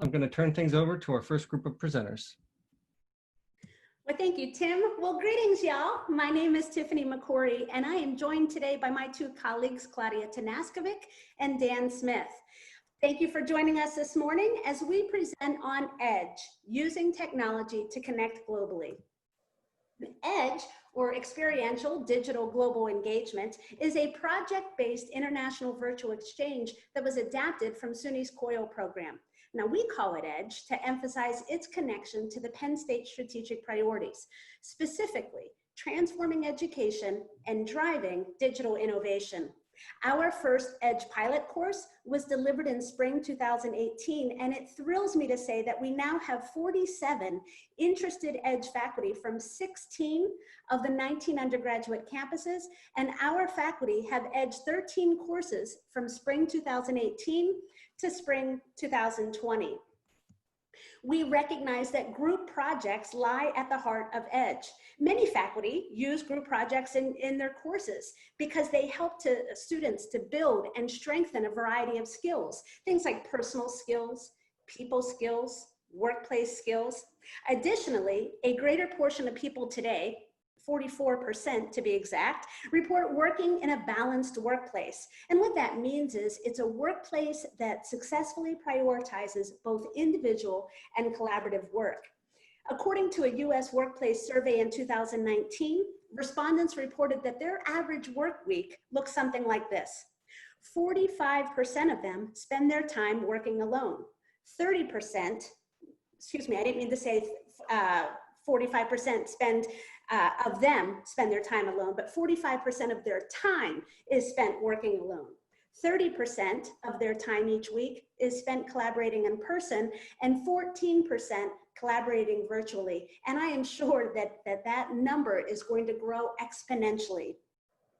I'm going to turn things over to our first group of presenters. Well, thank you, Tim. Well, greetings, y'all. My name is Tiffany McCory, and I am joined today by my two colleagues, Claudia Tanaskovic and Dan Smith. Thank you for joining us this morning as we present on EDGE, using technology to connect globally. EDGE, or Experiential Digital Global Engagement, is a project-based international virtual exchange that was adapted from SUNY's COIL program. Now, we call it EDGE to emphasize its connection to the Penn State strategic priorities, specifically transforming education and driving digital innovation. Our first EDGE pilot course was delivered in spring 2018, and it thrills me to say that we now have 47 interested EDGE faculty from 16 of the 19 undergraduate campuses, and our faculty have EDGE 13 courses from spring 2018 to spring 2020. We recognize that group projects lie at the heart of EDGE. Many faculty use group projects in their courses because they help students to build and strengthen a variety of skills, things like personal skills, people skills, workplace skills. Additionally, a greater portion of people today, 44% to be exact, report working in a balanced workplace. And what that means is it's a workplace that successfully prioritizes both individual and collaborative work. According to a US workplace survey in 2019, respondents reported that their average work week looks something like this. 45% of them spend their time working alone. 30%, excuse me, I didn't mean to say 45% of them spend their time alone, but 45% of their time is spent working alone. 30% of their time each week is spent collaborating in person, and 14% collaborating virtually. And I am sure that number is going to grow exponentially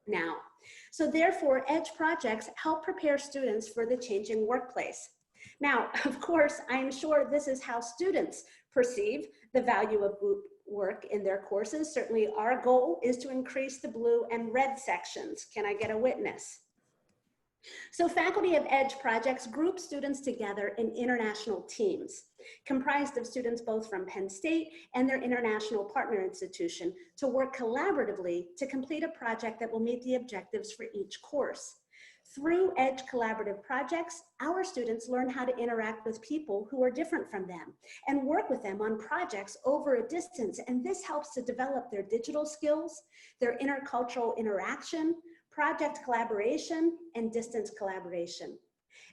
now. So therefore, EDGE projects help prepare students for the changing workplace. Now, of course, I'm sure this is how students perceive the value of group work in their courses. Certainly our goal is to increase the blue and red sections. Can I get a witness? So faculty of EDGE projects group students together in international teams, comprised of students both from Penn State and their international partner institution, to work collaboratively to complete a project that will meet the objectives for each course. Through EDGE collaborative projects, our students learn how to interact with people who are different from them and work with them on projects over a distance. And this helps to develop their digital skills, their intercultural interaction, project collaboration, and distance collaboration.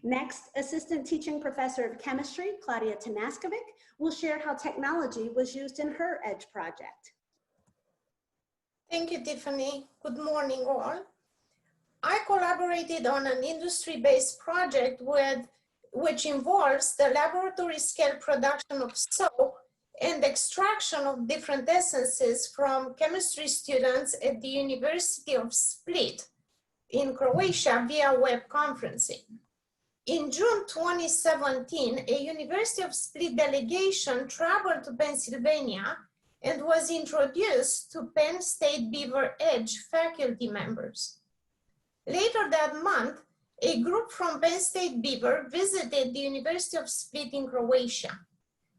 Next, Assistant Teaching Professor of Chemistry, Claudia Tanaskovic, will share how technology was used in her EDGE project. Thank you, Tiffany. Good morning, all. I collaborated on an industry-based project which involves the laboratory scale production of soap and extraction of different essences from chemistry students at the University of Split in Croatia via web conferencing. In June 2017, a University of Split delegation traveled to Pennsylvania and was introduced to Penn State Beaver EDGE faculty members. Later that month, a group from Penn State Beaver visited the University of Split in Croatia.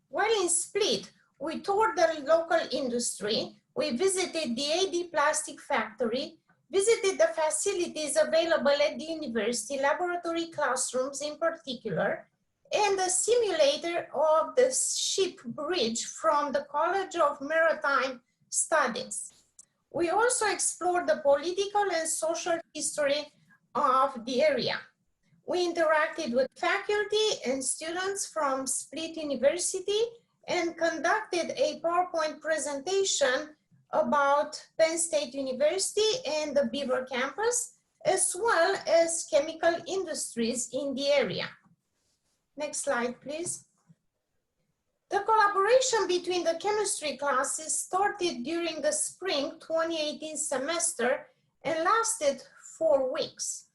While in Split, we toured the local industry, we visited the AD plastic factory, visited the facilities available at the university, laboratory classrooms in particular, and the simulator of the ship bridge from the College of Maritime Studies. We also explored the political and social history of the area. We interacted with faculty and students from Split University and conducted a PowerPoint presentation about Penn State University and the Beaver campus, as well as chemical industries in the area. Next slide, please. The collaboration between the chemistry classes started during the spring 2018 semester and lasted 4 weeks.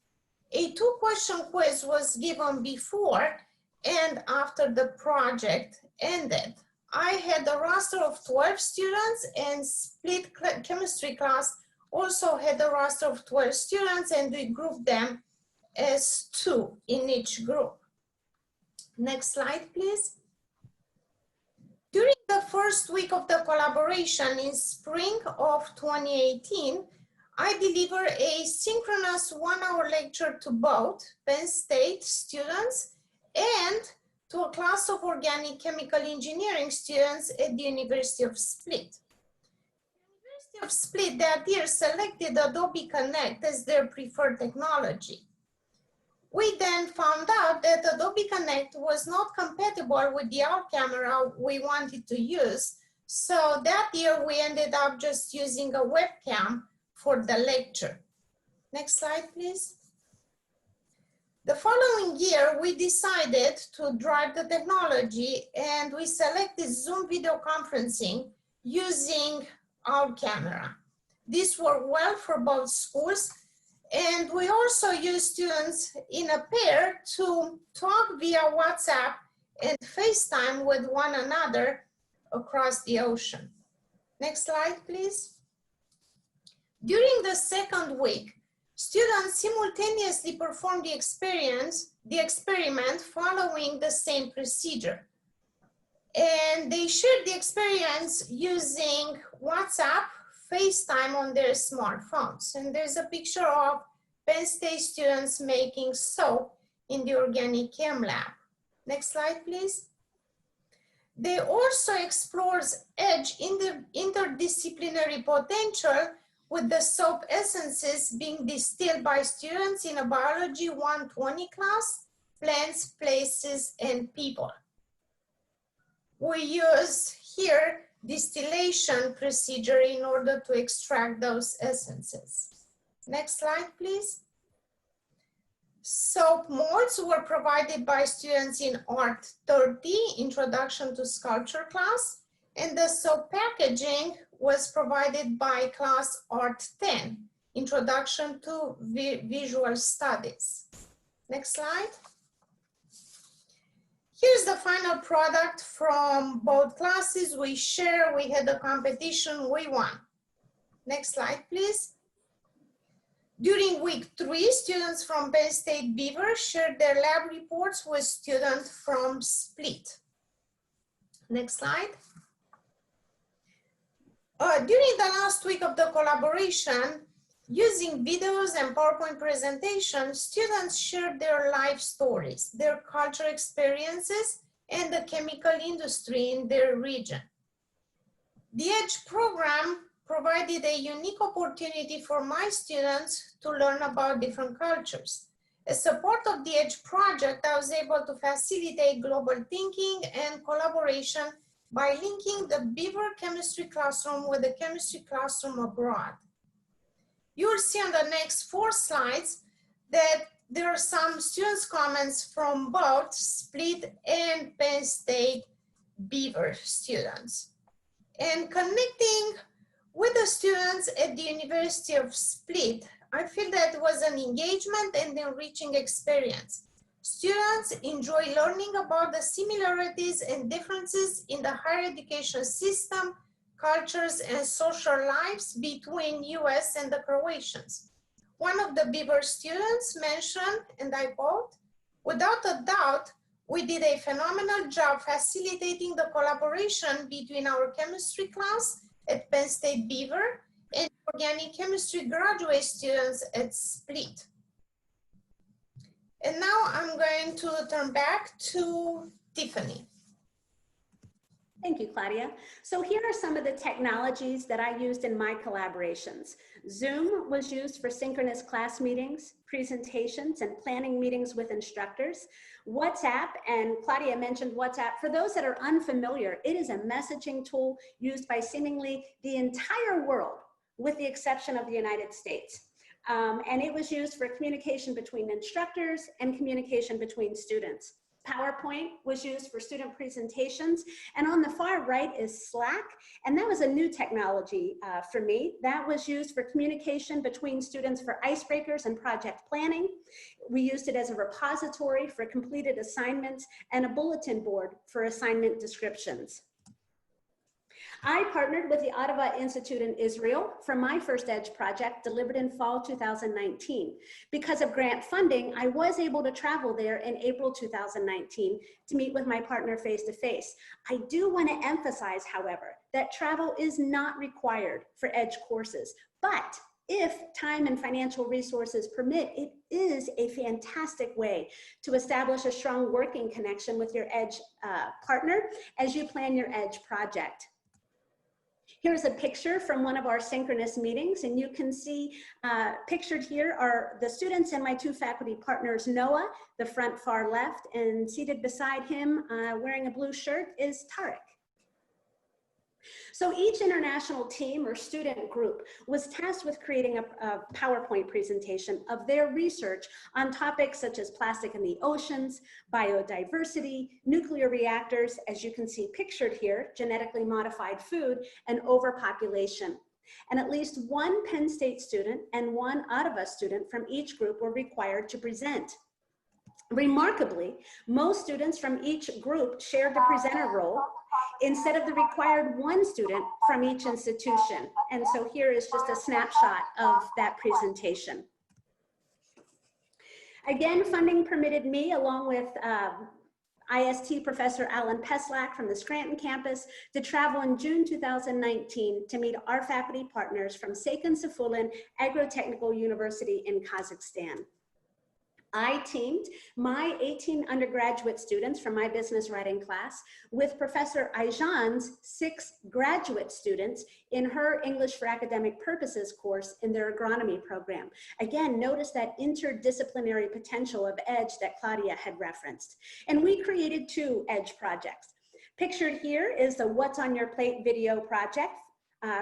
A 2-question quiz was given before and after the project ended. I had a roster of 12 students, and Split chemistry class also had a roster of 12 students, and we grouped them as 2 in each group. Next slide, please. first week of the collaboration in spring of 2018, I delivered a synchronous 1-hour lecture to both Penn State students and to a class of organic chemical engineering students at the University of Split. The University of Split that year selected Adobe Connect as their preferred technology. We then found out that Adobe Connect was not compatible with the out camera we wanted to use. So that year we ended up just using a webcam for the lecture. Next slide, please. The following year, we decided to drive the technology and we selected Zoom video conferencing using our camera. This worked well for both schools. And we also use students in a pair to talk via WhatsApp and FaceTime with one another across the ocean. Next slide, please. During the second week, students simultaneously performed the experiment following the same procedure. And they shared the experience using WhatsApp, FaceTime on their smartphones. And there's a picture of Penn State students making soap in the organic chem lab. Next slide, please. They also explores EDGE in the interdisciplinary potential with the soap essences being distilled by students in a Biology 120 class, plants, places, and people. We use here distillation procedure in order to extract those essences. Next slide, please. Soap molds were provided by students in Art 30, Introduction to Sculpture class, and the soap packaging was provided by class Art 10, Introduction to Visual Studies. Next slide. Here's the final product from both classes. We had a competition, we won. Next slide, please. During week 3, students from Penn State Beaver shared their lab reports with students from Split. Next slide. During the last week of the collaboration, using videos and PowerPoint presentations, students shared their life stories, their cultural experiences, and the chemical industry in their region. The EDGE program provided a unique opportunity for my students to learn about different cultures. As support of the EDGE project, I was able to facilitate global thinking and collaboration by linking the Beaver chemistry classroom with the chemistry classroom abroad. You'll see on the next 4 slides that there are some students' comments from both Split and Penn State Beaver students. And connecting with the students at the University of Split, I feel that it was an engagement and enriching experience. Students enjoy learning about the similarities and differences in the higher education system, cultures, and social lives between US and the Croatians. One of the Beaver students mentioned, and I quote, "Without a doubt, we did a phenomenal job facilitating the collaboration between our chemistry class at Penn State Beaver and organic chemistry graduate students at Split." And now I'm going to turn back to Tiffany. Thank you, Claudia. So here are some of the technologies that I used in my collaborations. Zoom was used for synchronous class meetings, presentations, and planning meetings with instructors. WhatsApp, and Claudia mentioned WhatsApp. For those that are unfamiliar, it is a messaging tool used by seemingly the entire world, with the exception of the United States. And it was used for communication between instructors and communication between students. PowerPoint was used for student presentations. And on the far right is Slack. And that was a new technology for me. That was used for communication between students for icebreakers and project planning. We used it as a repository for completed assignments and a bulletin board for assignment descriptions. I partnered with the Ottawa Institute in Israel for my first EDGE project delivered in fall 2019. Because of grant funding, I was able to travel there in April 2019 to meet with my partner face-to-face. I do want to emphasize, however, that travel is not required for EDGE courses, but if time and financial resources permit, it is a fantastic way to establish a strong working connection with your EDGE partner as you plan your EDGE project. Here's a picture from one of our synchronous meetings, and you can see pictured here are the students and my two faculty partners, Noah, the front far left, and seated beside him wearing a blue shirt is Tarek. So each international team or student group was tasked with creating a PowerPoint presentation of their research on topics such as plastic in the oceans, biodiversity, nuclear reactors, as you can see pictured here, genetically modified food, and overpopulation. And at least one Penn State student and one Ottawa student from each group were required to present. Remarkably, most students from each group shared the presenter role instead of the required one student from each institution. And so here is just a snapshot of that presentation. Again, funding permitted me, along with IST Professor Alan Peslak from the Scranton campus, to travel in June 2019 to meet our faculty partners from Seyhan-Safulin Agro-Technical University in Kazakhstan. I teamed my 18 undergraduate students from my business writing class with Professor Aijan's 6 graduate students in her English for Academic Purposes course in their agronomy program. Again, notice that interdisciplinary potential of EDGE that Claudia had referenced. And we created 2 EDGE projects. Pictured here is the What's on Your Plate video project,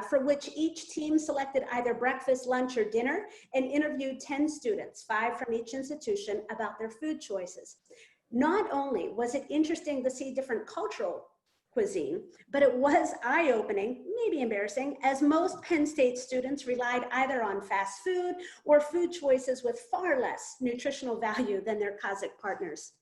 for which each team selected either breakfast, lunch, or dinner and interviewed 10 students, 5 from each institution, about their food choices. Not only was it interesting to see different cultural cuisine, but it was eye-opening, maybe embarrassing, as most Penn State students relied either on fast food or food choices with far less nutritional value than their Kazakh partners.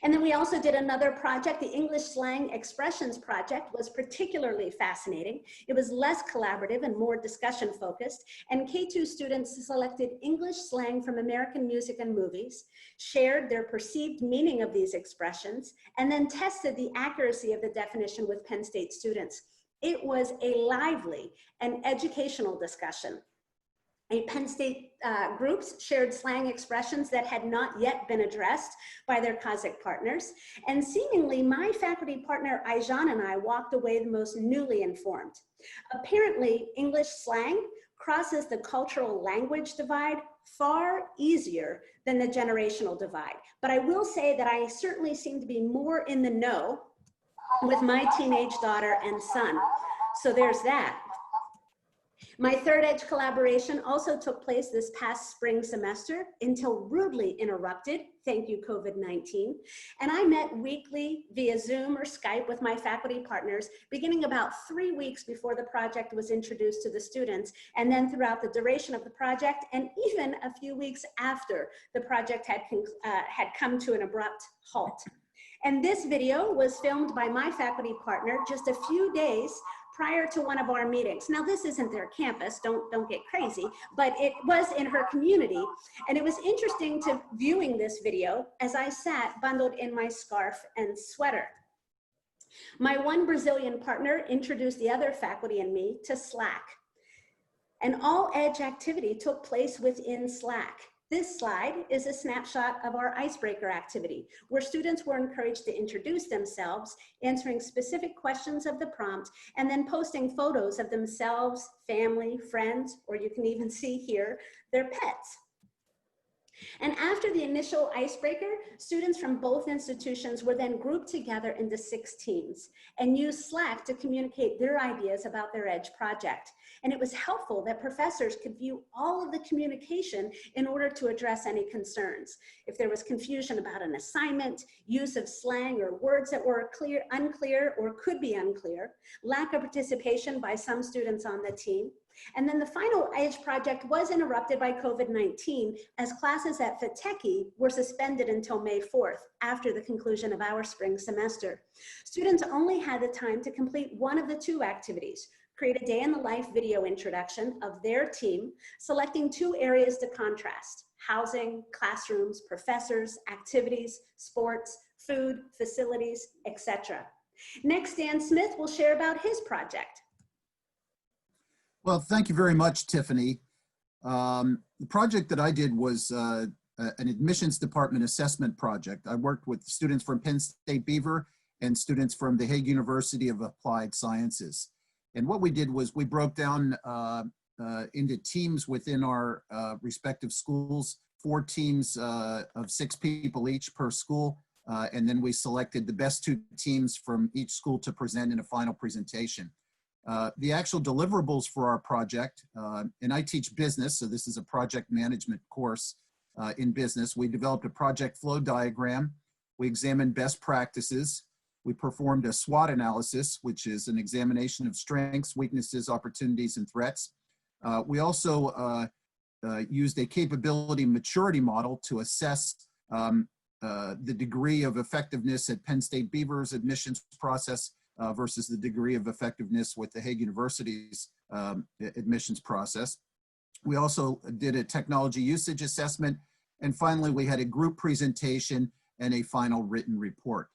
And then we also did another project. The English Slang Expressions Project was particularly fascinating. It was less collaborative and more discussion focused. And K2 students selected English slang from American music and movies, shared their perceived meaning of these expressions, and then tested the accuracy of the definition with Penn State students. It was a lively and educational discussion. Penn State groups shared slang expressions that had not yet been addressed by their Kazakh partners. And seemingly, my faculty partner, Aijan, and I walked away the most newly informed. Apparently, English slang crosses the cultural language divide far easier than the generational divide. But I will say that I certainly seem to be more in the know with my teenage daughter and son. So there's that. My third EDGE collaboration also took place this past spring semester until rudely interrupted, thank you COVID-19, and I met weekly via Zoom or Skype with my faculty partners beginning about 3 weeks before the project was introduced to the students, and then throughout the duration of the project, and even a few weeks after the project had come to an abrupt halt. And this video was filmed by my faculty partner just a few days prior to one of our meetings. Now, this isn't their campus, don't get crazy, but it was in her community. And it was interesting to viewing this video as I sat bundled in my scarf and sweater. My one Brazilian partner introduced the other faculty and me to Slack. And all EDGE activity took place within Slack. This slide is a snapshot of our Icebreaker Activity, where students were encouraged to introduce themselves, answering specific questions of the prompt, and then posting photos of themselves, family, friends, or you can even see here, their pets. And after the initial icebreaker, students from both institutions were then grouped together into 6 teams and used Slack to communicate their ideas about their EDGE project. And it was helpful that professors could view all of the communication in order to address any concerns. If there was confusion about an assignment, use of slang or words that were unclear or could be unclear, lack of participation by some students on the team, And then the final EDGE project was interrupted by COVID-19 as classes at Fiteki were suspended until May 4th after the conclusion of our spring semester. Students only had the time to complete one of the two activities, create a day in the life video introduction of their team, selecting two areas to contrast: housing, classrooms, professors, activities, sports, food, facilities, etc. Next, Dan Smith will share about his project. Well, thank you very much, Tiffany. The project that I did was an admissions department assessment project. I worked with students from Penn State Beaver and students from the Hague University of Applied Sciences. And what we did was we broke down into teams within our respective schools, 4 teams of 6 people each per school. And then we selected the best 2 teams from each school to present in a final presentation. The actual deliverables for our project, and I teach business, so this is a project management course in business. We developed a project flow diagram. We examined best practices. We performed a SWOT analysis, which is an examination of strengths, weaknesses, opportunities, and threats. We also used a capability maturity model to assess the degree of effectiveness at Penn State Beaver's admissions process versus the degree of effectiveness with the Hague University's admissions process. We also did a technology usage assessment. And finally, we had a group presentation and a final written report.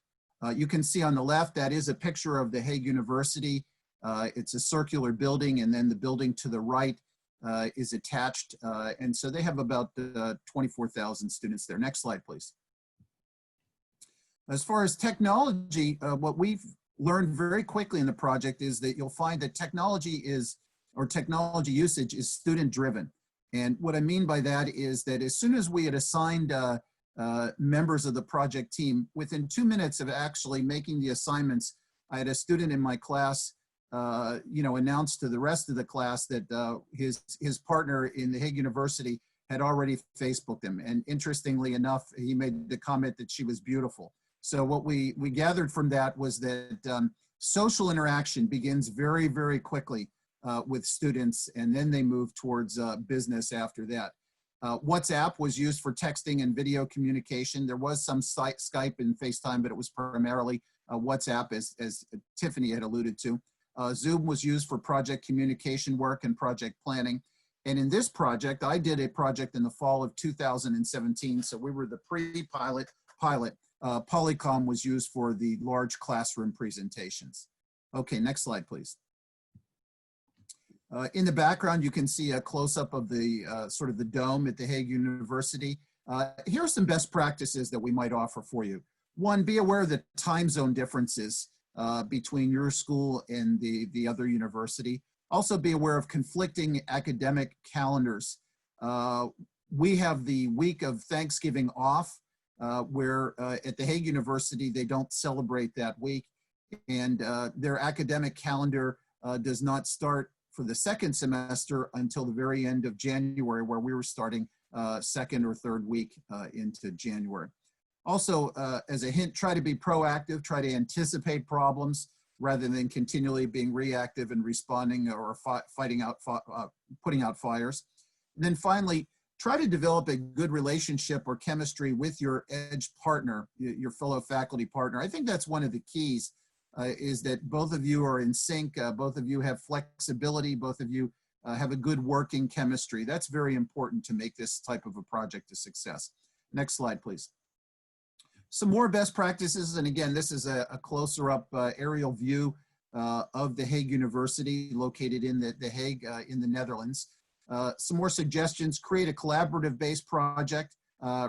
You can see on the left, that is a picture of the Hague University. It's a circular building, and then the building to the right is attached. And so they have about 24,000 students there. Next slide, please. As far as technology, what we've learned very quickly in the project is that you'll find that technology usage is student driven. And what I mean by that is that as soon as we had assigned members of the project team, within 2 minutes of actually making the assignments, I had a student in my class, announce to the rest of the class that his partner in the Hague University had already Facebooked him. And interestingly enough, he made the comment that she was beautiful. So what we gathered from that was that social interaction begins very, very quickly with students, and then they move towards business after that. WhatsApp was used for texting and video communication. There was some Skype and FaceTime, but it was primarily WhatsApp, as Tiffany had alluded to. Zoom was used for project communication work and project planning. And in this project, I did a project in the fall of 2017, so we were the pre-pilot. Polycom was used for the large classroom presentations. Okay, next slide, please. In the background, you can see a close-up of the sort of the dome at the Hague University. Here are some best practices that we might offer for you. One, be aware of the time zone differences between your school and the other university. Also be aware of conflicting academic calendars. We have the week of Thanksgiving off, where at the Hague University, they don't celebrate that week. And their academic calendar does not start for the second semester until the very end of January, where we were starting second or third week into January. Also, as a hint, try to be proactive, try to anticipate problems rather than continually being reactive and responding or putting out fires. And then finally, try to develop a good relationship or chemistry with your EDGE partner, your fellow faculty partner. I think that's one of the keys, is that both of you are in sync, both of you have flexibility, both of you have a good working chemistry. That's very important to make this type of a project a success. Next slide, please. Some more best practices, and again, this is a closer up aerial view of the Hague University, located in the Hague in the Netherlands. Some more suggestions: create a collaborative based project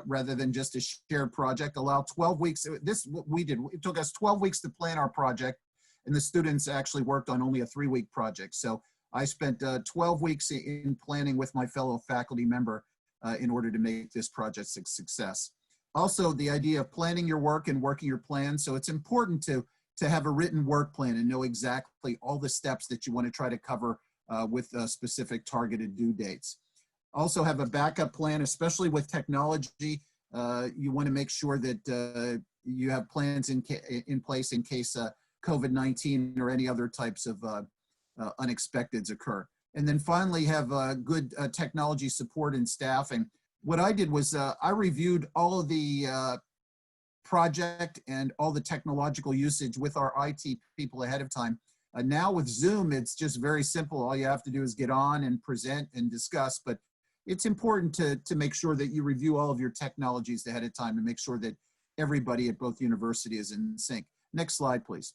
rather than just a shared project. Allow 12 weeks. This is what we did. It took us 12 weeks to plan our project, and the students actually worked on only a 3-week project. So I spent 12 weeks in planning with my fellow faculty member in order to make this project a success. Also, the idea of planning your work and working your plan. So it's important to have a written work plan and know exactly all the steps that you want to try to cover with specific targeted due dates. Also have a backup plan, especially with technology. You want to make sure that you have plans in place in case COVID-19 or any other types of unexpecteds occur. And then finally have good technology support and staffing. What I did was I reviewed all of the project and all the technological usage with our IT people ahead of time. Now with Zoom, it's just very simple. All you have to do is get on and present and discuss, but it's important to make sure that you review all of your technologies ahead of time and make sure that everybody at both universities is in sync. Next slide, please.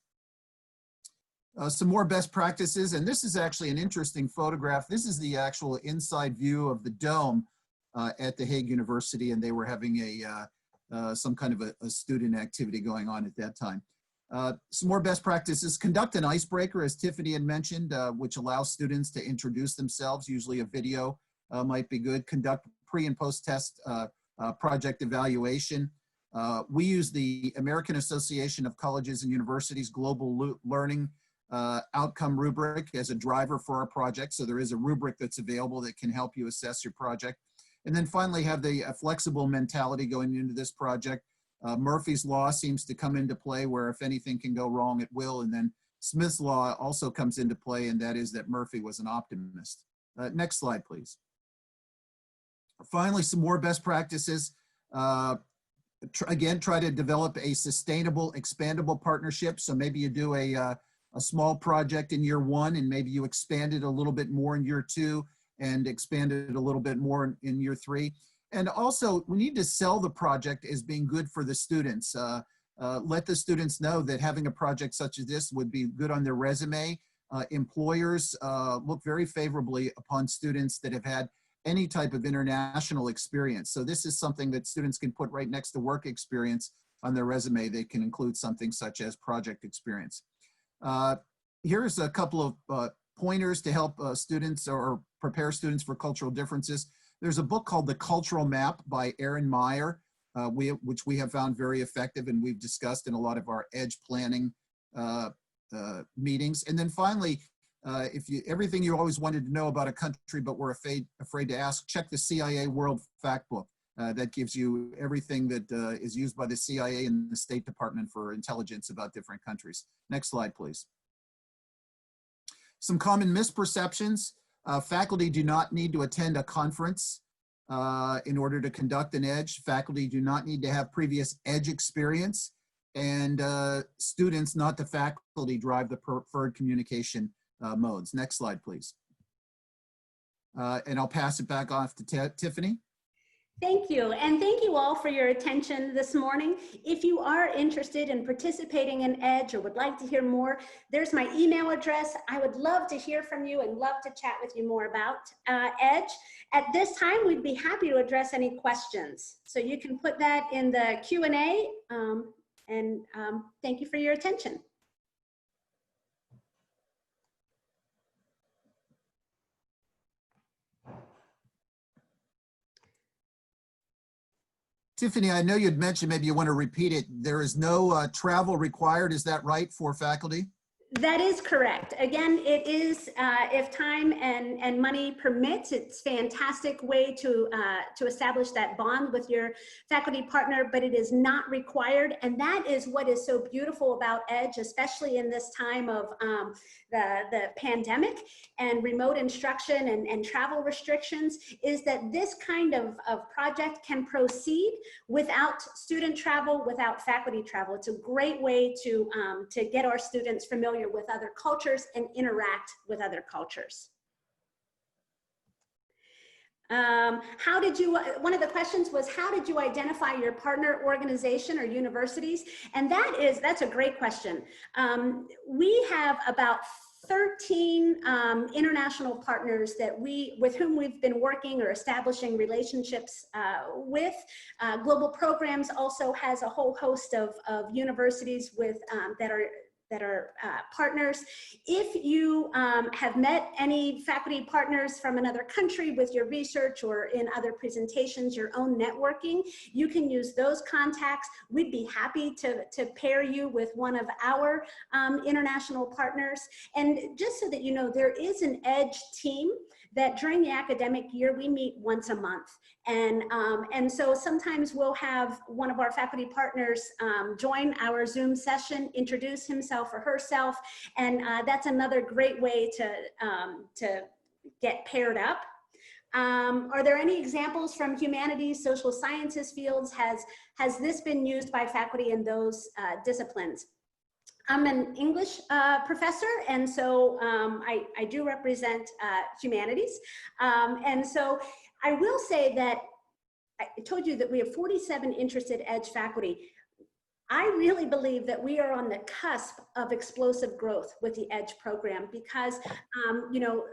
Some more best practices, and this is actually an interesting photograph. This is the actual inside view of the dome at the Hague University, and they were having some kind of a student activity going on at that time. Some more best practices: conduct an icebreaker, as Tiffany had mentioned, which allows students to introduce themselves. Usually a video might be good. Conduct pre and post test project evaluation. We use the American Association of Colleges and Universities Global Learning Outcome rubric as a driver for our project. So there is a rubric that's available that can help you assess your project. And then finally have the flexible mentality going into this project. Murphy's Law seems to come into play where if anything can go wrong, it will. And then Smith's Law also comes into play, and that is that Murphy was an optimist. Next slide, please. Finally, some more best practices. Again, try to develop a sustainable, expandable partnership. So maybe you do a small project in year one, and maybe you expand it a little bit more in year two, and expand it a little bit more in year three. And also, we need to sell the project as being good for the students. Let the students know that having a project such as this would be good on their resume. Employers look very favorably upon students that have had any type of international experience. So this is something that students can put right next to work experience on their resume. They can include something such as project experience. Here's a couple of pointers to help students or prepare students for cultural differences. There's a book called The Cultural Map by Erin Meyer, which we have found very effective, and we've discussed in a lot of our EDGE planning meetings. And then finally, everything you always wanted to know about a country but were afraid to ask, check the CIA World Fact Book. That gives you everything that is used by the CIA and the State Department for intelligence about different countries. Next slide, please. Some common misperceptions. Faculty do not need to attend a conference in order to conduct an EDGE. Faculty do not need to have previous EDGE experience. And students, not the faculty, drive the preferred communication modes. Next slide, please. And I'll pass it back off to Tiffany. Thank you, and thank you all for your attention this morning. If you are interested in participating in EDGE or would like to hear more, there's my email address. I would love to hear from you and love to chat with you more about EDGE. At this time, we'd be happy to address any questions. So you can put that in the Q&A, and thank you for your attention. Tiffany, I know you'd mentioned, maybe you want to repeat it, there is no travel required, is that right, for faculty? That is correct. Again, it is, if time and money permits, it's a fantastic way to establish that bond with your faculty partner, but it is not required. And that is what is so beautiful about EDGE, especially in this time of the pandemic and remote instruction and travel restrictions, is that this kind of project can proceed without student travel, without faculty travel. It's a great way to get our students familiar with other cultures and interact with other cultures. One of the questions was, how did you identify your partner organization or universities? And that's a great question. We have about 13 international partners with whom we've been working or establishing relationships with. Global Programs also has a whole host of universities that are partners. If you have met any faculty partners from another country with your research or in other presentations, your own networking, you can use those contacts. We'd be happy to pair you with one of our international partners. And just so that you know, there is an EDGE team that during the academic year, we meet once a month. And so sometimes we'll have one of our faculty partners join our Zoom session, introduce himself or herself, and that's another great way to get paired up. Are there any examples from humanities, social sciences fields? Has this been used by faculty in those disciplines? I'm an English professor, and so I do represent humanities. And so I will say that I told you that we have 47 interested EDGE faculty. I really believe that we are on the cusp of explosive growth with the EDGE program because, you know,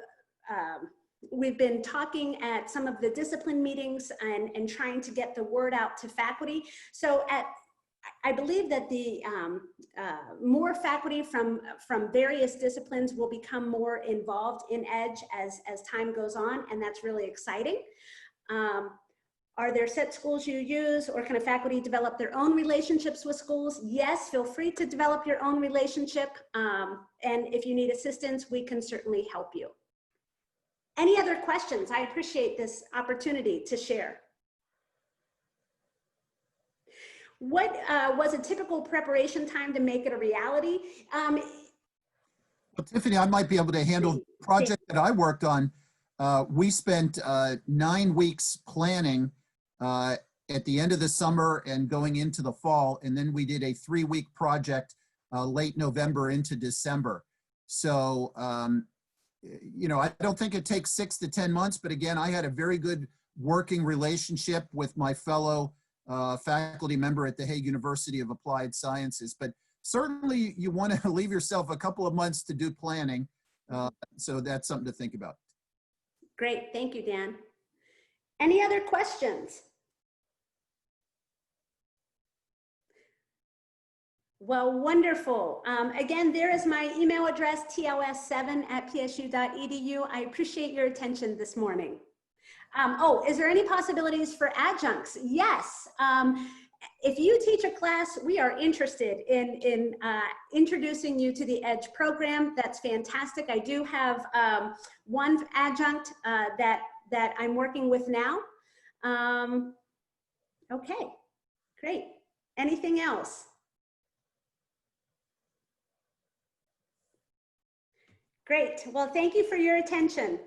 we've been talking at some of the discipline meetings and trying to get the word out to faculty. So I believe that the more faculty from various disciplines will become more involved in EDGE as time goes on, and that's really exciting. Are there set schools you use, or can a faculty develop their own relationships with schools? Yes, feel free to develop your own relationship. And if you need assistance, we can certainly help you. Any other questions? I appreciate this opportunity to share. What was a typical preparation time to make it a reality? Well, Tiffany, I might be able to handle the project that I worked on. We spent 9 weeks planning at the end of the summer and going into the fall, and then we did a 3-week project late November into December. So, you know, I don't think it takes 6 to 10 months, but again, I had a very good working relationship with my fellow faculty member at the Hague University of Applied Sciences. But certainly you want to leave yourself a couple of months to do planning. So that's something to think about. Great, thank you, Dan. Any other questions? Well, wonderful. Again, there is my email address, tls7@psu.edu. I appreciate your attention this morning. Oh, is there any possibilities for adjuncts? Yes. If you teach a class, we are interested in introducing you to the EDGE program. That's fantastic. I do have one adjunct that I'm working with now. Okay, great. Anything else? Great. Well, thank you for your attention.